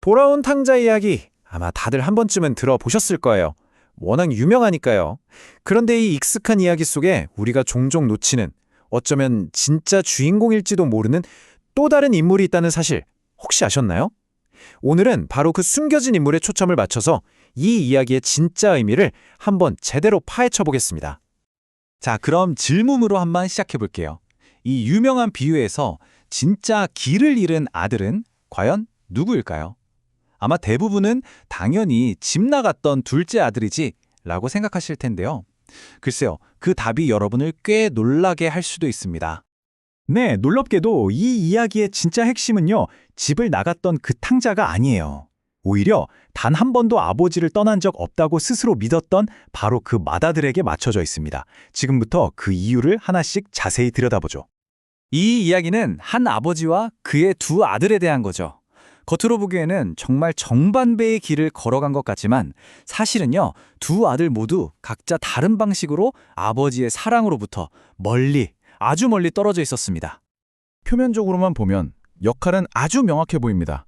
돌아온 탕자 이야기 아마 다들 한 번쯤은 들어보셨을 거예요. 워낙 유명하니까요. 그런데 이 익숙한 이야기 속에 우리가 종종 놓치는 어쩌면 진짜 주인공일지도 모르는 또 다른 인물이 있다는 사실 혹시 아셨나요? 오늘은 바로 그 숨겨진 인물에 초점을 맞춰서 이 이야기의 진짜 의미를 한번 제대로 파헤쳐 보겠습니다. 자, 그럼 질문으로 한번 시작해 볼게요. 이 유명한 비유에서 진짜 길을 잃은 아들은 과연 누구일까요? 아마 대부분은 당연히 집 나갔던 둘째 아들이지 라고 생각하실 텐데요. 글쎄요, 그 답이 여러분을 꽤 놀라게 할 수도 있습니다. 네, 놀랍게도 이 이야기의 진짜 핵심은요, 집을 나갔던 그 탕자가 아니에요. 오히려 단 한 번도 아버지를 떠난 적 없다고 스스로 믿었던 바로 그 맏아들에게 맞춰져 있습니다. 지금부터 그 이유를 하나씩 자세히 들여다보죠. 이 이야기는 한 아버지와 그의 두 아들에 대한 거죠. 겉으로 보기에는 정말 정반대의 길을 걸어간 것 같지만 사실은요, 두 아들 모두 각자 다른 방식으로 아버지의 사랑으로부터 멀리, 아주 멀리 떨어져 있었습니다. 표면적으로만 보면 역할은 아주 명확해 보입니다.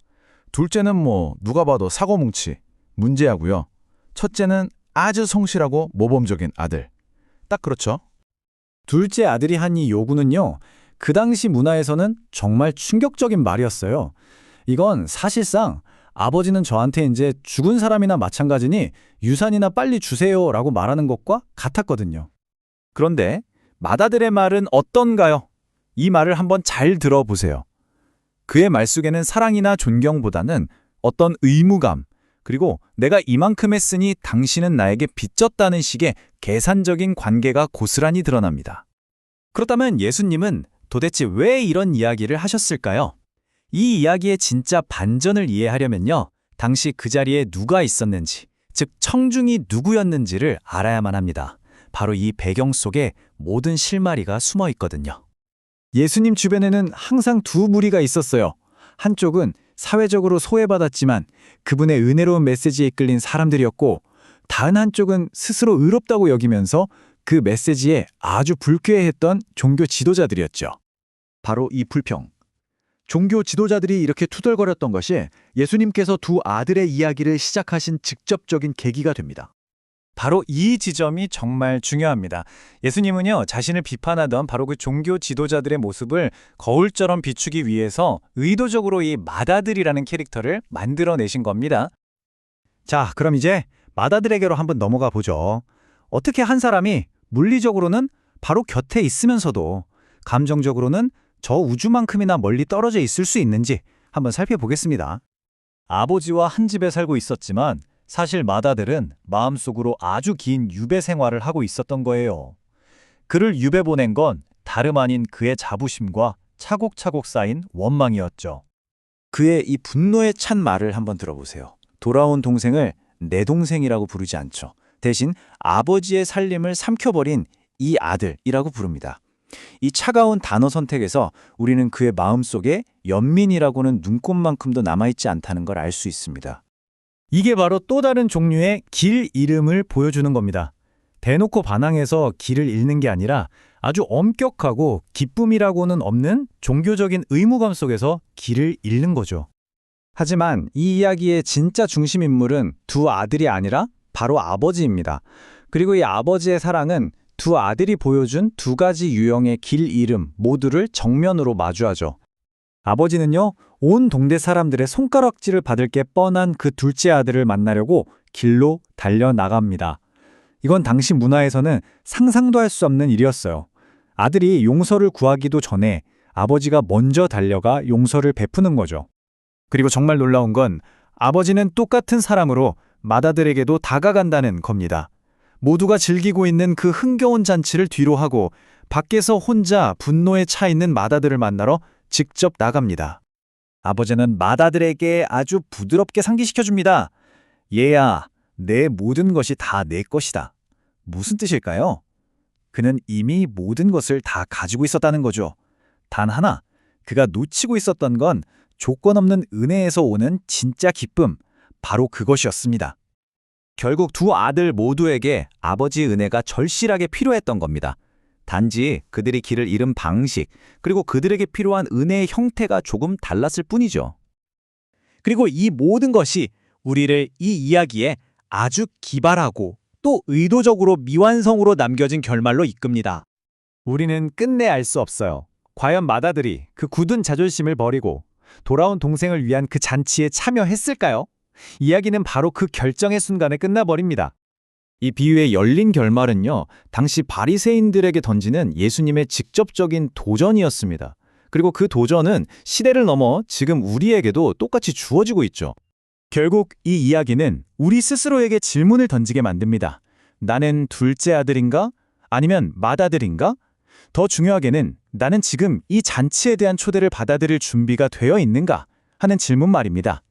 둘째는 누가 봐도 사고뭉치, 문제하고요. 첫째는 아주 성실하고 모범적인 아들. 딱 그렇죠? 둘째 아들이 한 이 요구는요, 그 당시 문화에서는 정말 충격적인 말이었어요. 이건 사실상 아버지는 저한테 이제 죽은 사람이나 마찬가지니 유산이나 빨리 주세요라고 말하는 것과 같았거든요. 그런데 맏아들의 말은 어떤가요? 이 말을 한번 잘 들어보세요. 그의 말 속에는 사랑이나 존경보다는 어떤 의무감, 그리고 내가 이만큼 했으니 당신은 나에게 빚졌다는 식의 계산적인 관계가 고스란히 드러납니다. 그렇다면 예수님은 도대체 왜 이런 이야기를 하셨을까요? 이 이야기의 진짜 반전을 이해하려면요, 당시 그 자리에 누가 있었는지, 즉 청중이 누구였는지를 알아야만 합니다. 바로 이 배경 속에 모든 실마리가 숨어 있거든요. 예수님 주변에는 항상 두 무리가 있었어요. 한쪽은 사회적으로 소외받았지만 그분의 은혜로운 메시지에 이끌린 사람들이었고, 다른 한쪽은 스스로 의롭다고 여기면서 그 메시지에 아주 불쾌해했던 종교 지도자들이었죠. 바로 이 불평. 종교 지도자들이 이렇게 투덜거렸던 것이 예수님께서 두 아들의 이야기를 시작하신 직접적인 계기가 됩니다. 바로 이 지점이 정말 중요합니다. 예수님은요, 자신을 비판하던 바로 그 종교 지도자들의 모습을 거울처럼 비추기 위해서 의도적으로 이 맏아들이라는 캐릭터를 만들어내신 겁니다. 자, 그럼 이제 맏아들에게로 한번 넘어가 보죠. 어떻게 한 사람이 물리적으로는 바로 곁에 있으면서도 감정적으로는 저 우주만큼이나 멀리 떨어져 있을 수 있는지 한번 살펴보겠습니다. 아버지와 한 집에 살고 있었지만 사실 맏아들은 마음속으로 아주 긴 유배 생활을 하고 있었던 거예요. 그를 유배 보낸 건 다름 아닌 그의 자부심과 차곡차곡 쌓인 원망이었죠. 그의 이 분노에 찬 말을 한번 들어보세요. 돌아온 동생을 내 동생이라고 부르지 않죠. 대신 아버지의 살림을 삼켜버린 이 아들이라고 부릅니다. 이 차가운 단어 선택에서 우리는 그의 마음속에 연민이라고는 눈꼽만큼도 남아있지 않다는 걸 알 수 있습니다. 이게 바로 또 다른 종류의 길 잃음을 보여주는 겁니다. 대놓고 반항해서 길을 잃는 게 아니라 아주 엄격하고 기쁨이라고는 없는 종교적인 의무감 속에서 길을 잃는 거죠. 하지만 이 이야기의 진짜 중심 인물은 두 아들이 아니라 바로 아버지입니다. 그리고 이 아버지의 사랑은 두 아들이 보여준 두 가지 유형의 길 잃음 모두를 정면으로 마주하죠. 아버지는요, 온 동네 사람들의 손가락질을 받을 게 뻔한 그 둘째 아들을 만나려고 길로 달려나갑니다. 이건 당시 문화에서는 상상도 할 수 없는 일이었어요. 아들이 용서를 구하기도 전에 아버지가 먼저 달려가 용서를 베푸는 거죠. 그리고 정말 놀라운 건 아버지는 똑같은 사랑으로 맏아들에게도 다가간다는 겁니다. 모두가 즐기고 있는 그 흥겨운 잔치를 뒤로하고 밖에서 혼자 분노에 차 있는 맏아들을 만나러 직접 나갑니다. 아버지는 맏아들에게 아주 부드럽게 상기시켜줍니다. 얘야, 내 모든 것이 다 내 것이다. 무슨 뜻일까요? 그는 이미 모든 것을 다 가지고 있었다는 거죠. 단 하나, 그가 놓치고 있었던 건 조건 없는 은혜에서 오는 진짜 기쁨, 바로 그것이었습니다. 결국 두 아들 모두에게 아버지의 은혜가 절실하게 필요했던 겁니다. 단지 그들이 길을 잃은 방식, 그리고 그들에게 필요한 은혜의 형태가 조금 달랐을 뿐이죠. 그리고 이 모든 것이 우리를 이 이야기에 아주 기발하고 또 의도적으로 미완성으로 남겨진 결말로 이끕니다. 우리는 끝내 알 수 없어요. 과연 맏아들이 그 굳은 자존심을 버리고 돌아온 동생을 위한 그 잔치에 참여했을까요? 이야기는 바로 그 결정의 순간에 끝나버립니다. 이 비유의 열린 결말은요, 당시 바리새인들에게 던지는 예수님의 직접적인 도전이었습니다. 그리고 그 도전은 시대를 넘어 지금 우리에게도 똑같이 주어지고 있죠. 결국 이 이야기는 우리 스스로에게 질문을 던지게 만듭니다. 나는 둘째 아들인가? 아니면 맏아들인가? 더 중요하게는 나는 지금 이 잔치에 대한 초대를 받아들일 준비가 되어 있는가? 하는 질문 말입니다.